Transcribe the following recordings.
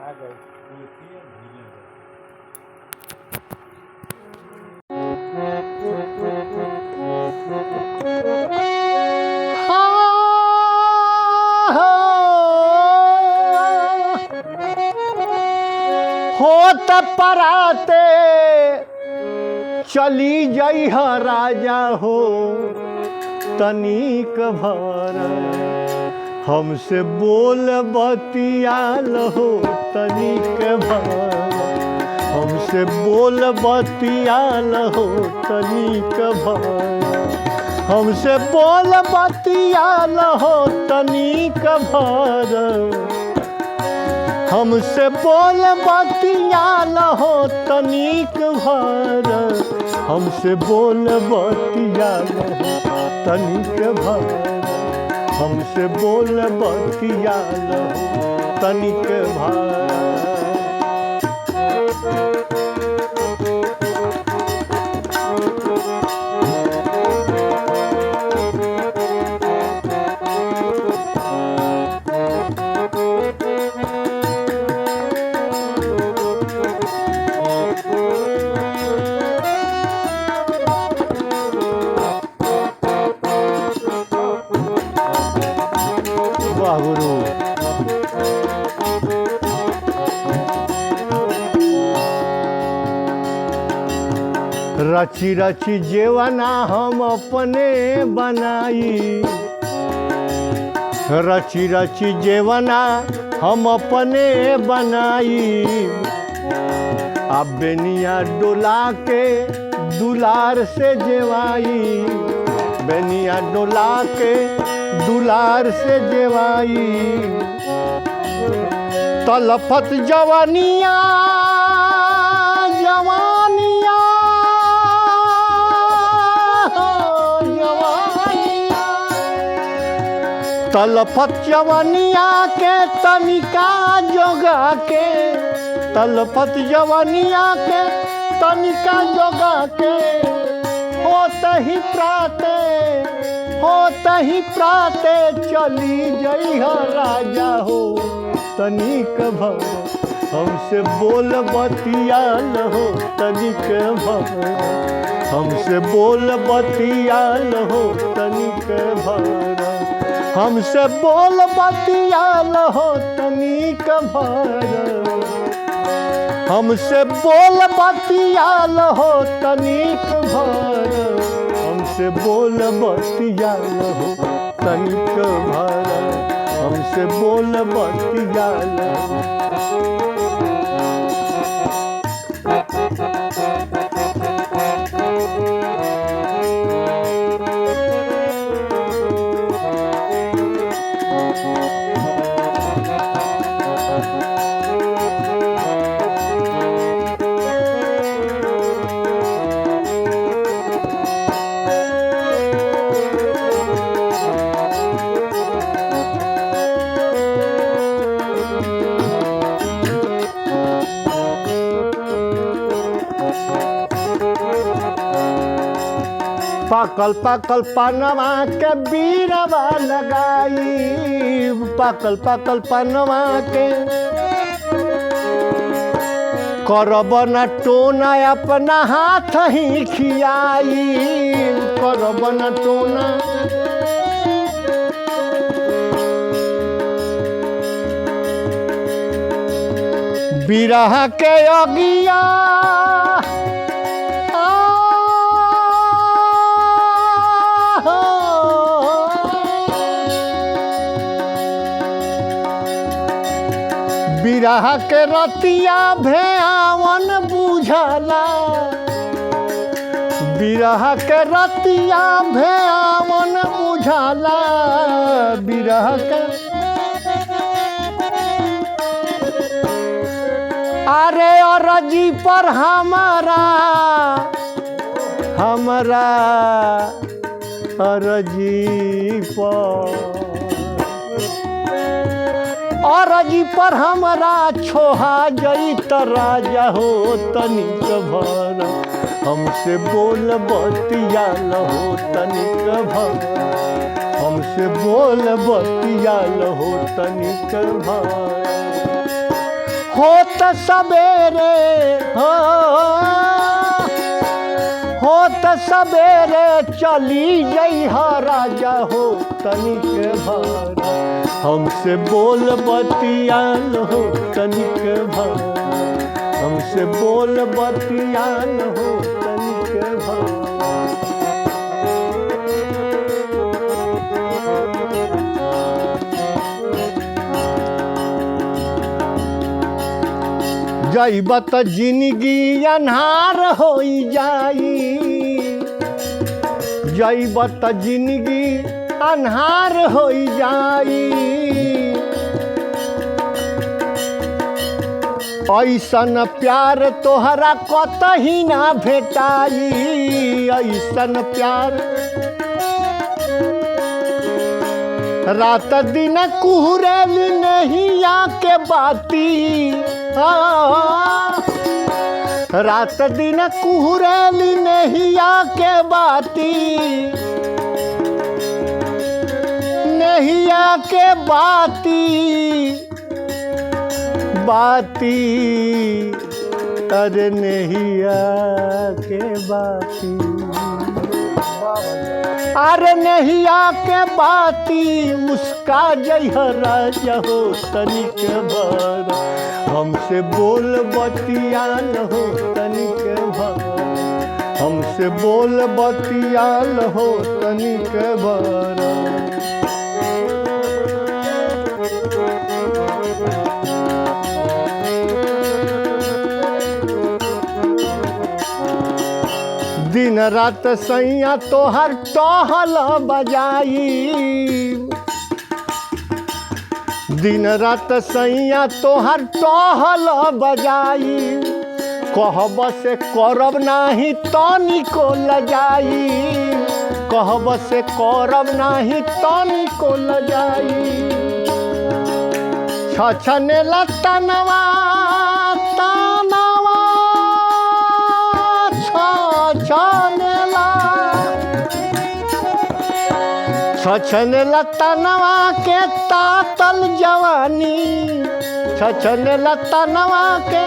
आ गए होत पराते चली जई राजा हो तनिक भर हमसे बोल बतियाल हो तनिक भर हमसे बोल बतियाल हो तनिक भर हमसे बोल बतियाल हो तनिक भर हमसे बोल बतियाल हो तनिक भर हमसे बोल बतियाल हो तनिक भर हमसे बोल बतियाल हो तनिक भर रची रची जेवना हम अपने बनाई रची रची जेवना हम अपने बनाई अब बेनिया डोला के दुलार से जेवाई बेनिया डोला के दुलार से जेवाई तलफत जवानिया जवानिया तलफत जवानिया के तनिका जोगा के तलफत जवानिया के तनिका जोगा के होते ही प्राते चली जई राजा हो तनिक भर हमसे बोल बतियाल हो तनिक भर हमसे बोल बतियाल हो तनिक भर हमसे बोल बतियाल हो तनिक भर हमसे बोल बतियाल हो तनिक भर हमसे बोल बतियाल हो तनिक भर हमसे बोल बतियाल हो पाकल पाकल पनवा के बीरवा लगाई पाकल पाकल पनवा के करब न टोना अपना हाथ ही खियाई करब न टोना बिरह के अगिया बिरह के रतिया भेआवन बुझला बिरह के रतिया भेआवन बुझला बिरह के अरे अरजी पर हमारा अरजी पर हमरा छोहा जई त राजा हो तनिक भर हमसे बोल बतियाल हो तनिक भर हमसे बोल बतियाल हो तनिक भर होत सवेरे होत सवेरे चली जइहा राजा हो तनिक भर हमसे बोल बतियान हो तनिक भर हमसे बोल बतियान हो तनिक भर जइब त जिंदगी अन्हार हो जाई जइब त जिंदगी अन्हार हो जाई ऐसन प्यार तोहरा कतही ना भेटाई ऐसन प्यार रात दिन कुहरेल नहीं आके बाती रात दिन कुहरेल नहीं आके बाती नहीं आके बाती बाती अरे नहीं आके बाती अरे नहीं आके बाती मुस्का जइह राजा हो तनिक भर हमसे बोल बतियान हो तनिक भर हमसे बोल बतियान हो तनिक भर दिन रात सैया तोहर टहल बजाई दिन रात सैया तोहर टहल बजाई कहब से करब नाही तनिको लजाई कहब से करब नाही तनिको लजाई छछने लतनवा तनवा छछने लतनवा के तातल जवानी छछने लतनवा के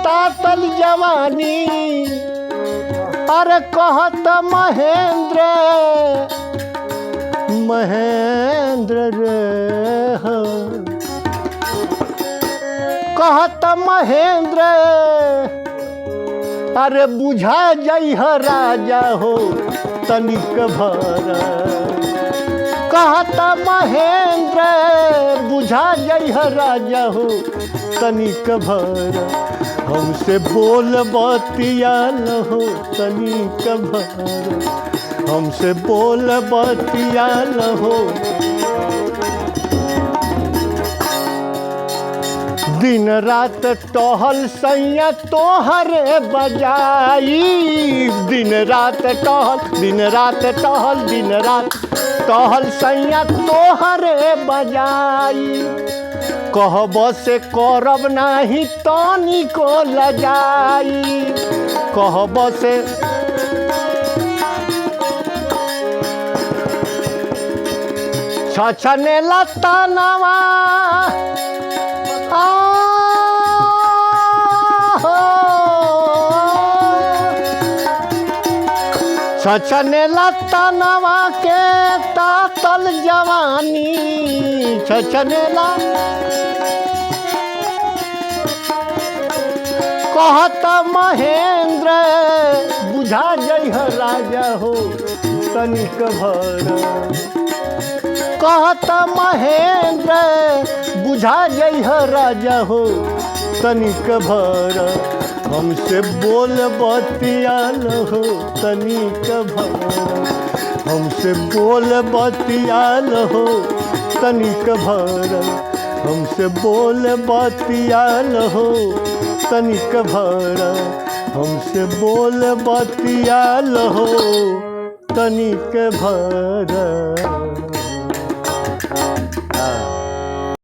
तातल जवानी अरे कहत महेंद्र महेंद्र रे हो कहत महेंद्र अरे बुझा जइह राजा हो तनिक भर कहत महेंद्र बुझा जइह राजा हो तनिक भर हमसे बोल बतियान हो तनिक भर हमसे बोल बतियान हो दिन रात टहल सैया तोहरे बजाई दिन रात टहल दिन रात टहल दिन रात टहल सैया तोहरे बजाई कहब से करब नाही तनिको लजाई कहब से छछने लतनवा छछने लतनवा के तातल जवानी छछने ला कहत महेंद्र बुझा जइह राजा हो तनिक भर कहत महेंद्र बुझा जइह राजा हो तनिक भर हमसे बोल बतियान हो तनिक भर हमसे बोल बतियान हो तनिक भर हमसे बोल बतियान हो तनिक भर हमसे बोल बतियान हो तनिक भर।